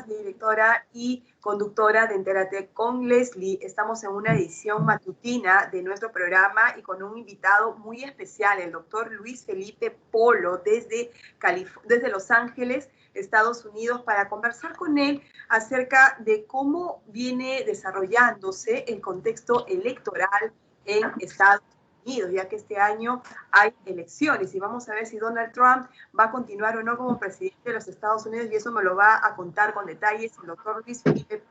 directora y conductora de Entérate con Leslie. Estamos en una edición matutina de nuestro programa y con un invitado muy especial, el doctor Luis Felipe Polo, desde Los Ángeles, Estados Unidos, para conversar con él acerca de cómo viene desarrollándose el contexto electoral en Estados Unidos, ya que este año hay elecciones y vamos a ver si Donald Trump va a continuar o no como presidente de los Estados Unidos, y eso me lo va a contar con detalles el doctor Luis Felipe.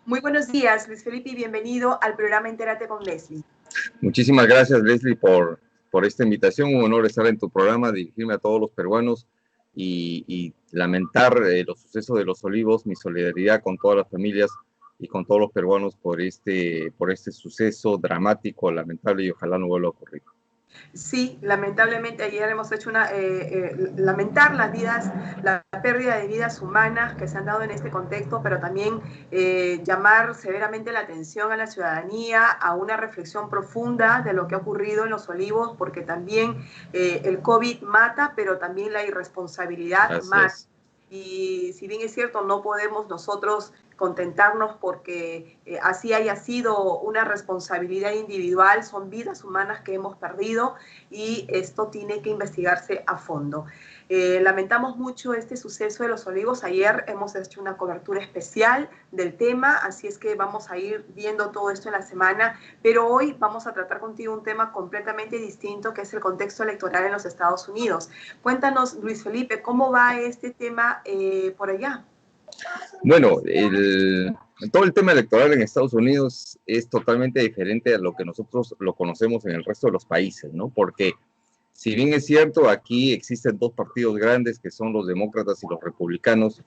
Muy buenos días, Luis Felipe, y bienvenido al programa Entérate con Leslie. Muchísimas gracias, Leslie, por esta invitación. Un honor estar en tu programa, dirigirme a todos los peruanos y lamentar los sucesos de Los Olivos. Mi solidaridad con todas las familias y con todos los peruanos por este suceso dramático, lamentable, y ojalá no vuelva a ocurrir. Sí, lamentablemente ayer hemos hecho lamentar la pérdida de vidas humanas que se han dado en este contexto, pero también llamar severamente la atención a la ciudadanía a una reflexión profunda de lo que ha ocurrido en Los Olivos, porque también el COVID mata, pero también la irresponsabilidad mata. Y si bien es cierto, no podemos nosotros contentarnos porque así haya sido una responsabilidad individual, son vidas humanas que hemos perdido y esto tiene que investigarse a fondo. Lamentamos mucho este suceso de Los Olivos. Ayer hemos hecho una cobertura especial del tema, así es que vamos a ir viendo todo esto en la semana, pero hoy vamos a tratar contigo un tema completamente distinto, que es el contexto electoral en los Estados Unidos. Cuéntanos, Luis Felipe, ¿cómo va este tema por allá? Bueno, todo el tema electoral en Estados Unidos es totalmente diferente a lo que nosotros lo conocemos en el resto de los países, ¿no? Porque si bien es cierto, aquí existen dos partidos grandes que son los demócratas y los republicanos,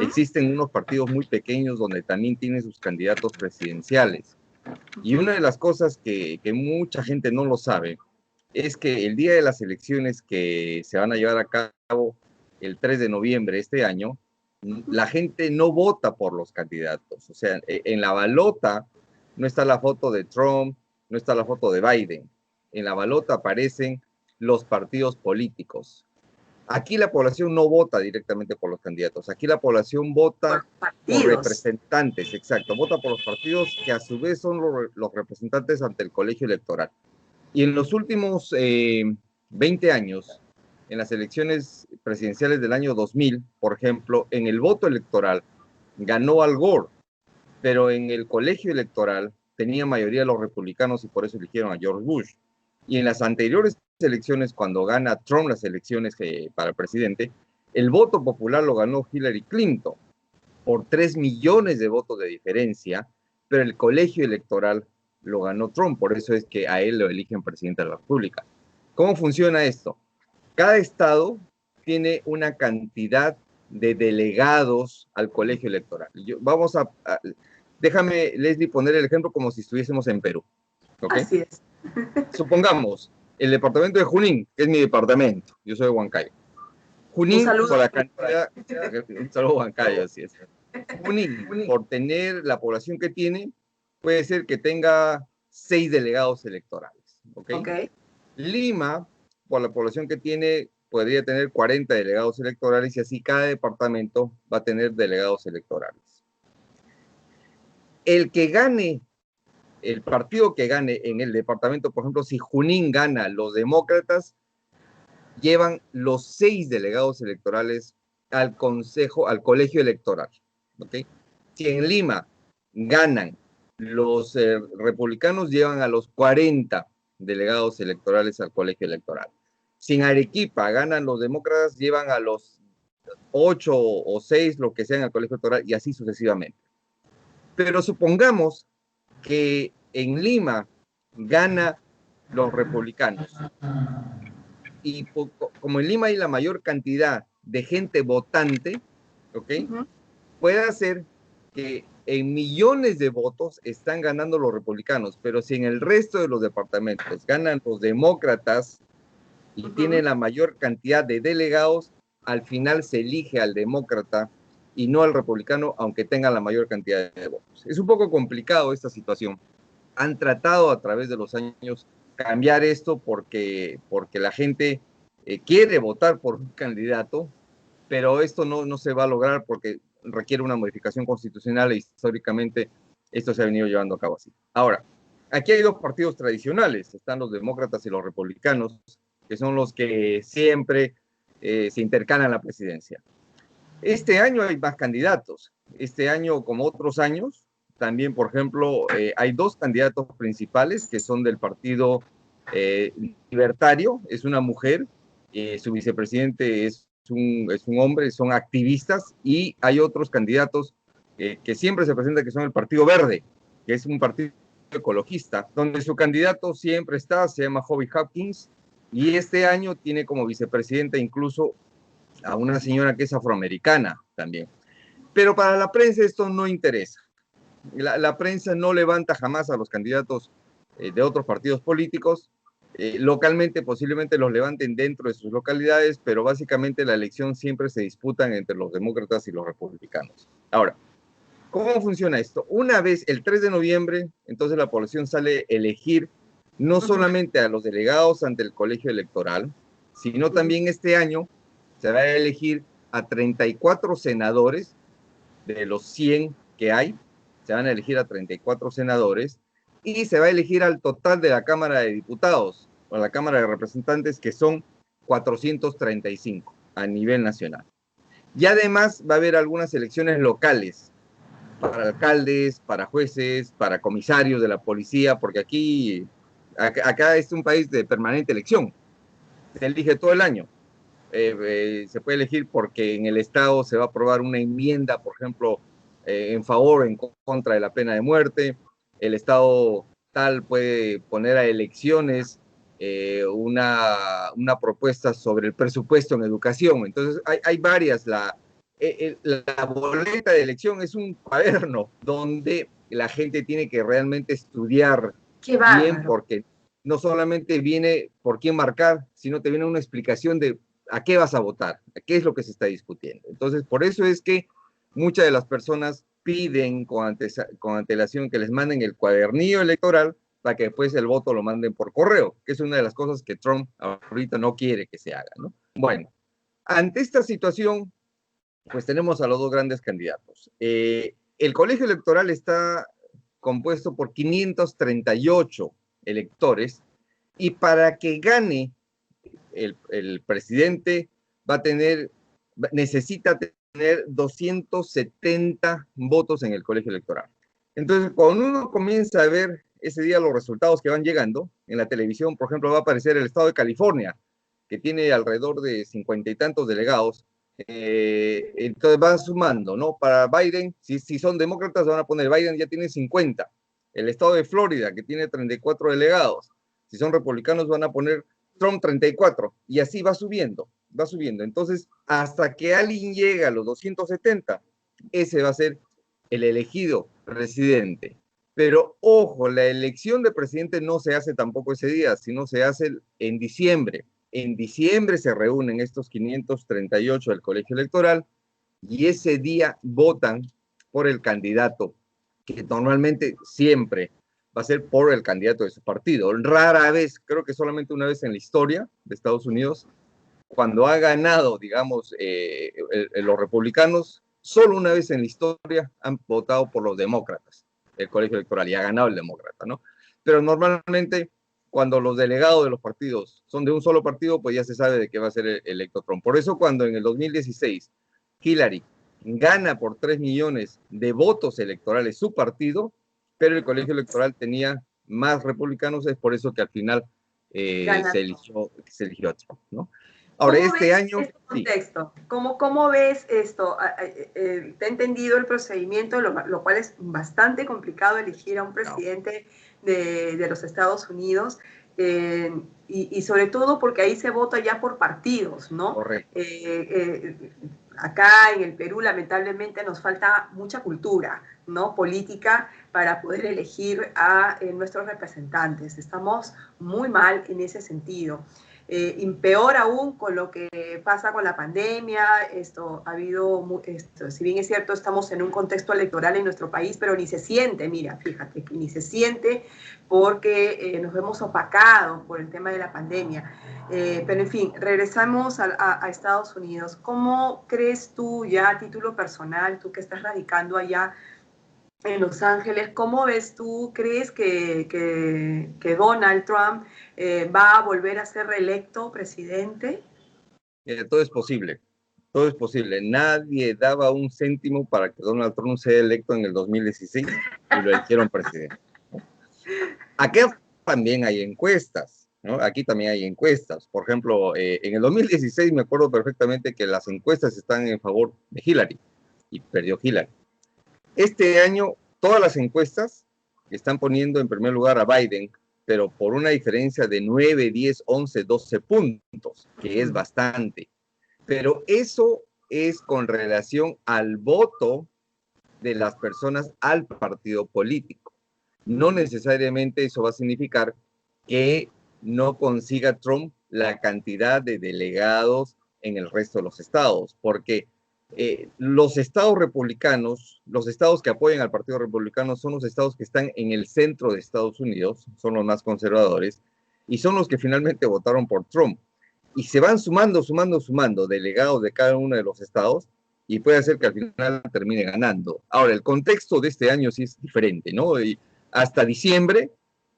existen unos partidos muy pequeños donde también tienen sus candidatos presidenciales. Y una de las cosas que mucha gente no lo sabe es que el día de las elecciones que se van a llevar a cabo el 3 de noviembre de este año, la gente no vota por los candidatos. O sea, en la balota no está la foto de Trump, no está la foto de Biden. En la balota aparecen los partidos políticos. Aquí la población no vota directamente por los candidatos. Aquí la población vota por representantes, exacto. Vota por los partidos que a su vez son los representantes ante el colegio electoral. Y en los últimos 20 años, en las elecciones presidenciales del año 2000, por ejemplo, en el voto electoral ganó Al Gore, pero en el colegio electoral tenía mayoría los republicanos y por eso eligieron a George Bush. Y en las anteriores elecciones, cuando gana Trump las elecciones para presidente, el voto popular lo ganó Hillary Clinton por 3 millones de votos de diferencia, pero el colegio electoral lo ganó Trump, por eso es que a él lo eligen presidente de la República. ¿Cómo funciona esto? Cada estado tiene una cantidad de delegados al colegio electoral. Déjame, Leslie, poner el ejemplo como si estuviésemos en Perú. ¿Okay? Así es. Supongamos, el departamento de Junín, que es mi departamento, yo soy de Huancayo. Junín, por la cantidad, un saludo a Huancayo, así es. Junín, por tener la población que tiene, puede ser que tenga 6 delegados electorales. ¿Okay? Lima, por la población que tiene, podría tener 40 delegados electorales y así cada departamento va a tener delegados electorales. El partido que gane en el departamento, por ejemplo, si Junín gana, los demócratas llevan los 6 delegados electorales al colegio electoral. ¿Okay? Si en Lima ganan, los republicanos llevan a los 40 delegados electorales al colegio electoral. Si en Arequipa ganan los demócratas, llevan a los 8 o 6, lo que sean, al colegio electoral, y así sucesivamente. Pero supongamos que en Lima gana los republicanos. Y como en Lima hay la mayor cantidad de gente votante, ¿okay? Puede hacer que en millones de votos están ganando los republicanos, pero si en el resto de los departamentos ganan los demócratas y tienen la mayor cantidad de delegados, al final se elige al demócrata y no al republicano, aunque tenga la mayor cantidad de votos. Es un poco complicado esta situación. Han tratado a través de los años cambiar esto porque la gente quiere votar por un candidato, pero esto no se va a lograr porque requiere una modificación constitucional e históricamente esto se ha venido llevando a cabo así. Ahora, aquí hay dos partidos tradicionales, están los demócratas y los republicanos, que son los que siempre se intercalan la presidencia. Este año hay más candidatos. Este año, como otros años, también, por ejemplo, hay dos candidatos principales que son del partido libertario, es una mujer, su vicepresidente es un hombre, son activistas, y hay otros candidatos que siempre se presentan, que son el Partido Verde, que es un partido ecologista, donde su candidato siempre está, se llama Hobby Hopkins, y este año tiene como vicepresidenta incluso a una señora que es afroamericana también. Pero para la prensa esto no interesa. La prensa no levanta jamás a los candidatos de otros partidos políticos. Localmente posiblemente los levanten dentro de sus localidades, pero básicamente la elección siempre se disputan entre los demócratas y los republicanos. Ahora, ¿cómo funciona esto? Una vez, el 3 de noviembre, entonces la población sale a elegir no solamente a los delegados ante el colegio electoral, sino también este año se va a elegir a 34 senadores de los 100 que hay, se van a elegir a 34 senadores, y se va a elegir al total de la Cámara de Diputados, o la Cámara de Representantes, que son 435 a nivel nacional. Y además va a haber algunas elecciones locales, para alcaldes, para jueces, para comisarios de la policía, porque acá es un país de permanente elección, se elige todo el año. Se puede elegir porque en el Estado se va a aprobar una enmienda, por ejemplo, en favor o en contra de la pena de muerte. El Estado tal puede poner a elecciones una propuesta sobre el presupuesto en educación. Entonces, hay varias. La boleta de elección es un cuaderno donde la gente tiene que realmente estudiar bien, porque no solamente viene por quién marcar, sino te viene una explicación de a qué vas a votar, a qué es lo que se está discutiendo. Entonces, por eso es que muchas de las personas piden con antelación que les manden el cuadernillo electoral para que después el voto lo manden por correo, que es una de las cosas que Trump ahorita no quiere que se haga, ¿no? Bueno, ante esta situación, pues tenemos a los dos grandes candidatos. El colegio electoral está compuesto por 538 electores, y para que gane el presidente necesita tener 270 votos en el colegio electoral. Entonces, cuando uno comienza a ver ese día los resultados que van llegando en la televisión, por ejemplo, va a aparecer el estado de California, que tiene alrededor de 50 y tantos delegados. Entonces van sumando, ¿no? Para Biden, si son demócratas, van a poner Biden ya tiene 50. El estado de Florida, que tiene 34 delegados. Si son republicanos, van a poner Trump 34, y así va subiendo, va subiendo. Entonces, hasta que alguien llega a los 270, ese va a ser el elegido presidente. Pero ojo, la elección de presidente no se hace tampoco ese día, sino se hace en diciembre. En diciembre se reúnen estos 538 del colegio electoral, y ese día votan por el candidato, que normalmente siempre va a ser por el candidato de su partido. Rara vez, creo que solamente una vez en la historia de Estados Unidos, cuando ha ganado, digamos, los republicanos, solo una vez en la historia han votado por los demócratas, el colegio electoral, y ha ganado el demócrata, ¿no? Pero normalmente, cuando los delegados de los partidos son de un solo partido, pues ya se sabe de qué va a ser electo Trump. Por eso, cuando en el 2016 Hillary gana por 3 millones de votos electorales su partido, pero el colegio electoral tenía más republicanos, es por eso que al final se eligió a Trump, ¿no? Ahora, este año... Este contexto? Sí. ¿Cómo ves esto? Te he entendido el procedimiento, lo cual es bastante complicado elegir a un presidente de los Estados Unidos, y sobre todo porque ahí se vota ya por partidos, ¿no? Correcto. Acá en el Perú, lamentablemente, nos falta mucha cultura, ¿no?, política, para poder elegir a nuestros representantes. Estamos muy mal en ese sentido. peor aún con lo que pasa con la pandemia. Si bien es cierto, estamos en un contexto electoral en nuestro país, pero ni se siente, mira, fíjate, que ni se siente porque nos vemos opacados por el tema de la pandemia. Pero en fin, regresamos a Estados Unidos. ¿Cómo crees tú, ya a título personal, tú que estás radicando allá en Los Ángeles, cómo ves tú, crees que Donald Trump va a volver a ser reelecto presidente? Todo es posible, todo es posible. Nadie daba un céntimo para que Donald Trump sea electo en el 2016 y lo eligieron presidente. Aquí también hay encuestas, ¿no? Aquí también hay encuestas. Por ejemplo, en el 2016 me acuerdo perfectamente que las encuestas están en favor de Hillary y perdió Hillary. Este año, todas las encuestas están poniendo en primer lugar a Biden, pero por una diferencia de 9, 10, 11, 12 puntos, que es bastante. Pero eso es con relación al voto de las personas al partido político. No necesariamente eso va a significar que no consiga Trump la cantidad de delegados en el resto de los estados, porque los estados republicanos, los estados que apoyan al Partido Republicano son los estados que están en el centro de Estados Unidos, son los más conservadores, y son los que finalmente votaron por Trump. Y se van sumando delegados de cada uno de los estados, y puede ser que al final termine ganando. Ahora, el contexto de este año sí es diferente, ¿no? Y hasta diciembre,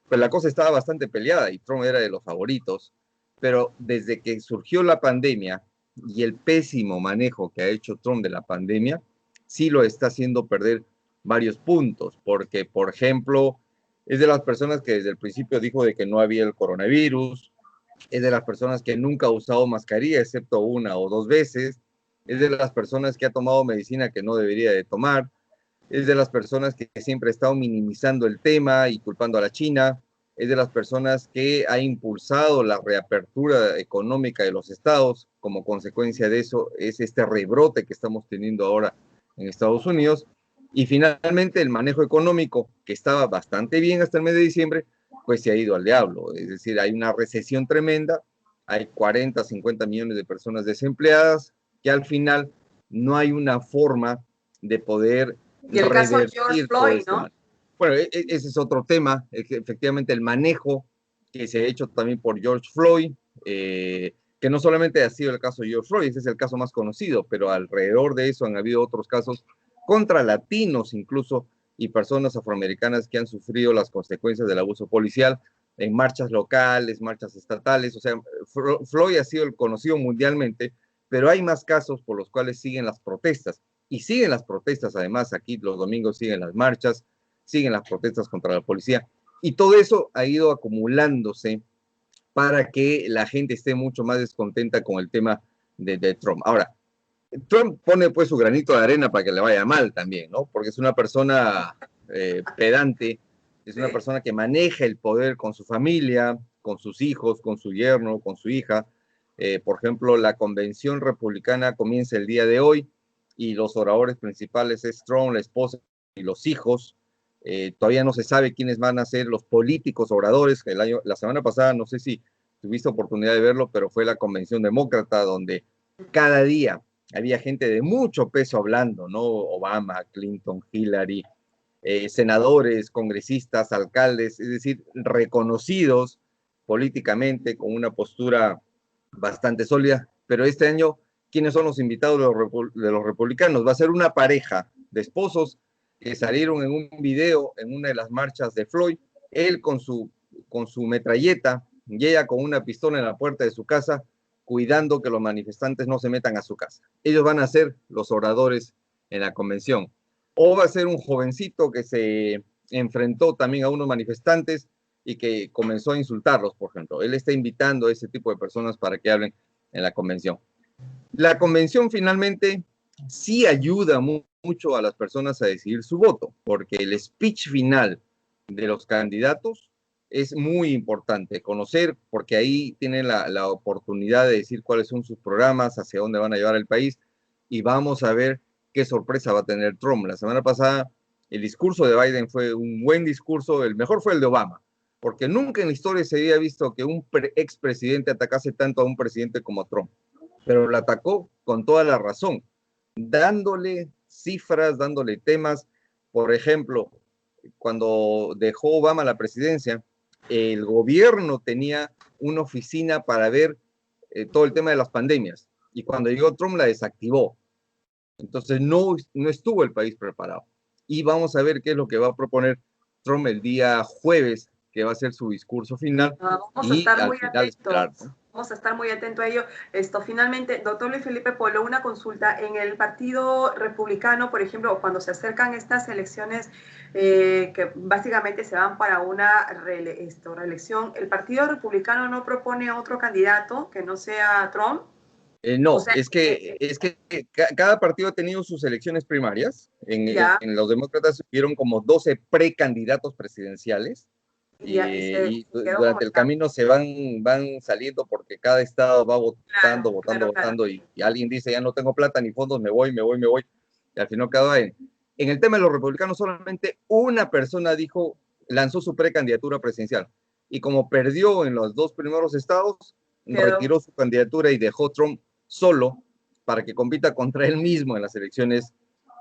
pues la cosa estaba bastante peleada y Trump era de los favoritos, pero desde que surgió la pandemia y el pésimo manejo que ha hecho Trump de la pandemia, sí lo está haciendo perder varios puntos, porque, por ejemplo, es de las personas que desde el principio dijo de que no había el coronavirus, es de las personas que nunca ha usado mascarilla, excepto una o dos veces, es de las personas que ha tomado medicina que no debería de tomar, es de las personas que siempre ha estado minimizando el tema y culpando a la China, es de las personas que ha impulsado la reapertura económica de los estados. Como consecuencia de eso es este rebrote que estamos teniendo ahora en Estados Unidos. Y finalmente el manejo económico, que estaba bastante bien hasta el mes de diciembre, pues se ha ido al diablo. Es decir, hay una recesión tremenda, hay 40, 50 millones de personas desempleadas, que al final no hay una forma de poder Y el caso de George revertir todo Floyd, este ¿no? mal. Bueno, ese es otro tema, efectivamente el manejo que se ha hecho también por George Floyd, que no solamente ha sido el caso de George Floyd, ese es el caso más conocido, pero alrededor de eso han habido otros casos contra latinos incluso y personas afroamericanas que han sufrido las consecuencias del abuso policial en marchas locales, marchas estatales. O sea, Floyd ha sido el conocido mundialmente, pero hay más casos por los cuales siguen las protestas. Y siguen las protestas, además, aquí los domingos siguen las marchas, siguen las protestas contra la policía. Y todo eso ha ido acumulándose para que la gente esté mucho más descontenta con el tema de Trump. Ahora, Trump pone pues su granito de arena para que le vaya mal también, ¿no? Porque es una persona pedante, es una persona que maneja el poder con su familia, con sus hijos, con su yerno, con su hija. Por ejemplo, la convención republicana comienza el día de hoy y los oradores principales es Trump, la esposa y los hijos. Todavía no se sabe quiénes van a ser los políticos oradores. La semana pasada, no sé si tuviste oportunidad de verlo, pero fue la convención demócrata donde cada día había gente de mucho peso hablando, ¿no? Obama, Clinton, Hillary, senadores, congresistas, alcaldes, es decir, reconocidos políticamente con una postura bastante sólida. Pero este año, ¿quiénes son los invitados de los republicanos? Va a ser una pareja de esposos que salieron en un video en una de las marchas de Floyd, él con su metralleta y ella con una pistola en la puerta de su casa, cuidando que los manifestantes no se metan a su casa. Ellos van a ser los oradores en la convención. O va a ser un jovencito que se enfrentó también a unos manifestantes y que comenzó a insultarlos, por ejemplo. Él está invitando a ese tipo de personas para que hablen en la convención. La convención finalmente sí ayuda mucho a las personas a decidir su voto, porque el speech final de los candidatos es muy importante conocer, porque ahí tienen la oportunidad de decir cuáles son sus programas, hacia dónde van a llevar el país, y vamos a ver qué sorpresa va a tener Trump. La semana pasada el discurso de Biden fue un buen discurso, el mejor fue el de Obama, porque nunca en la historia se había visto que un expresidente atacase tanto a un presidente como a Trump, pero lo atacó con toda la razón, dándole cifras, dándole temas. Por ejemplo, cuando dejó Obama la presidencia, el gobierno tenía una oficina para ver todo el tema de las pandemias, y cuando llegó Trump la desactivó. Entonces no estuvo el país preparado. Y vamos a ver qué es lo que va a proponer Trump el día jueves, que va a ser su discurso final, Vamos a y estar al muy final esperar, atentos. ¿no? Vamos a estar muy atentos a ello. Finalmente, doctor Luis Felipe Polo, una consulta. En el Partido Republicano, por ejemplo, cuando se acercan estas elecciones que básicamente se van para una reelección, ¿el Partido Republicano no propone otro candidato que no sea Trump? O No, sea, es que cada partido ha tenido sus elecciones primarias. ya, En los demócratas hubieron como 12 precandidatos presidenciales, ya, y y se quedó como durante el está. camino van saliendo porque cada estado va votando, Claro, votando, claro, claro. votando, y alguien dice, ya no tengo plata ni fondos, me voy, me voy, me voy, y al final cada en el tema de los republicanos solamente una persona lanzó su precandidatura presidencial, y como perdió en los dos primeros estados, Quedó. retiró su candidatura y dejó Trump solo para que compita contra él mismo en las elecciones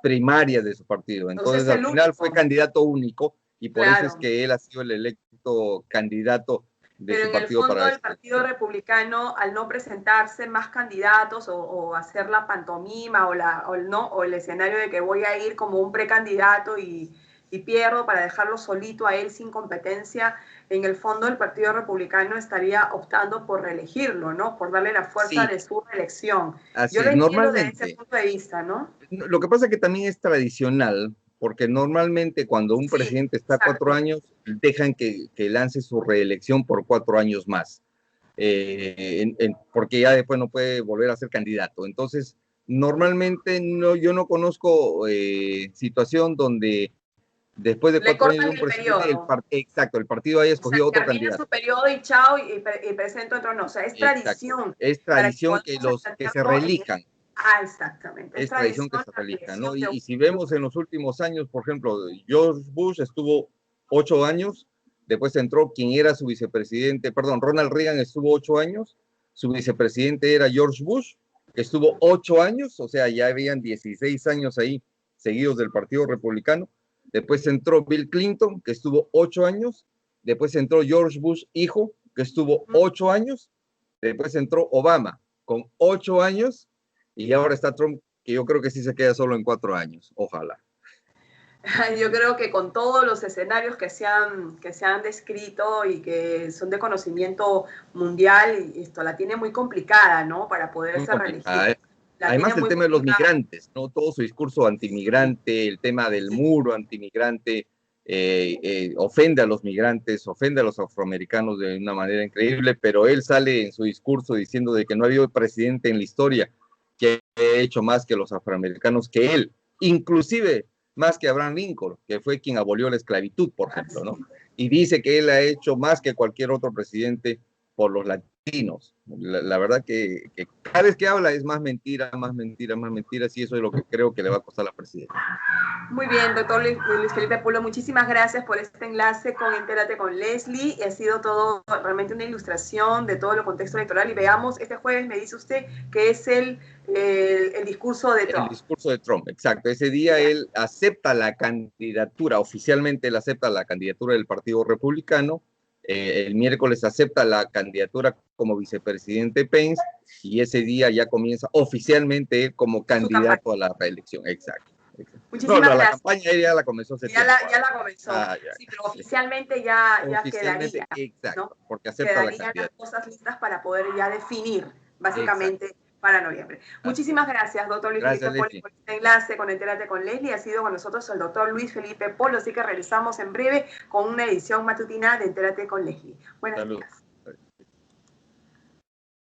primarias de su partido. O sea, Entonces, es al el final fue único. candidato único, y por eso es Claro. que él ha sido el electo candidato de Pero su en el partido fondo para el esta Partido elección. Republicano, al no presentarse más candidatos o hacer la pantomima o el escenario de que voy a ir como un precandidato y pierdo para dejarlo solito a él sin competencia, en el fondo el Partido Republicano estaría optando por reelegirlo, ¿no? Por darle la fuerza Sí, de su reelección. Yo así lo es. entiendo desde ese Normalmente, punto de vista, ¿no? lo que pasa es que también es tradicional, porque normalmente cuando un Sí, presidente está 4 exacto. años, dejan que lance su reelección por 4 años más, porque ya después no puede volver a ser candidato. Entonces, normalmente no, yo no conozco situación donde después de Le 4 años de cortan un el presidente, periodo. exacto, el partido haya O sea, escogido otro termina su candidato. periodo y chao, y presento otro no. O sea, es Exacto. tradición Es para que tradición que podamos los que se entenderlo en... reelijan. Ah, exactamente. Es Es tradición que tradición se la reelijan, ¿no? elección Y, de un... y si vemos en los últimos años, por ejemplo, George Bush estuvo 8 años, después entró quien era su vicepresidente, perdón, Ronald Reagan estuvo 8 años, su vicepresidente era George Bush, que estuvo 8 años, o sea, ya habían 16 años ahí seguidos del Partido Republicano. Después entró Bill Clinton, que estuvo 8 años. Después entró George Bush, hijo, que estuvo 8 años. Después entró Obama, con 8 años. Y ahora está Trump, que yo creo que sí se queda solo en 4 años. Ojalá. Yo creo que con todos los escenarios que se han descrito y que son de conocimiento mundial, y esto la tiene muy complicada, ¿no? Para Muy poderse reelegir. complicada. La tiene Además, el muy tema de los complicada. migrantes, ¿no? Todo su discurso Sí, antimigrante, el tema del sí. muro antimigrante, ofende a los migrantes, ofende a los afroamericanos de una manera increíble, pero él sale en su discurso diciendo de que no ha habido presidente en la historia que haya hecho más que los afroamericanos que él, inclusive más que Abraham Lincoln, que fue quien abolió la esclavitud, por ejemplo, ¿no? Y dice que él ha hecho más que cualquier otro presidente por los latinos. La verdad que cada vez que habla es más mentira, más mentira, más mentiras, y eso es lo que creo que le va a costar a la presidencia. Muy bien, doctor Luis Felipe Pulo, muchísimas gracias por este enlace con Entérate con Leslie. Ha sido todo realmente una ilustración de todo el contexto electoral. Y veamos, este jueves me dice usted que es el discurso de El Trump. discurso de Trump, exacto. Ese día Bien. él acepta la candidatura, oficialmente él acepta la candidatura del Partido Republicano. El miércoles acepta la candidatura como vicepresidente Pence, y ese día ya comienza oficialmente él como Su campaña. candidato a la reelección. Exacto. Exacto. No, Muchísimas no, la gracias. campaña él ya la comenzó hace tiempo. Ya la comenzó. Ah, ya. Sí, pero oficialmente ya Oficialmente, quedaría, exacto, ¿no? porque acepta la Quedarían las candidatura. cosas listas para poder ya definir, Exacto. básicamente, para noviembre. Así es. Muchísimas gracias, doctor Luis Gracias, Felipe Polo, Leslie. por este enlace con Entérate con Leslie. Ha sido con nosotros el doctor Luis Felipe Polo, así que realizamos en breve con una edición matutina de Entérate con Leslie. Buenos Saludos. días.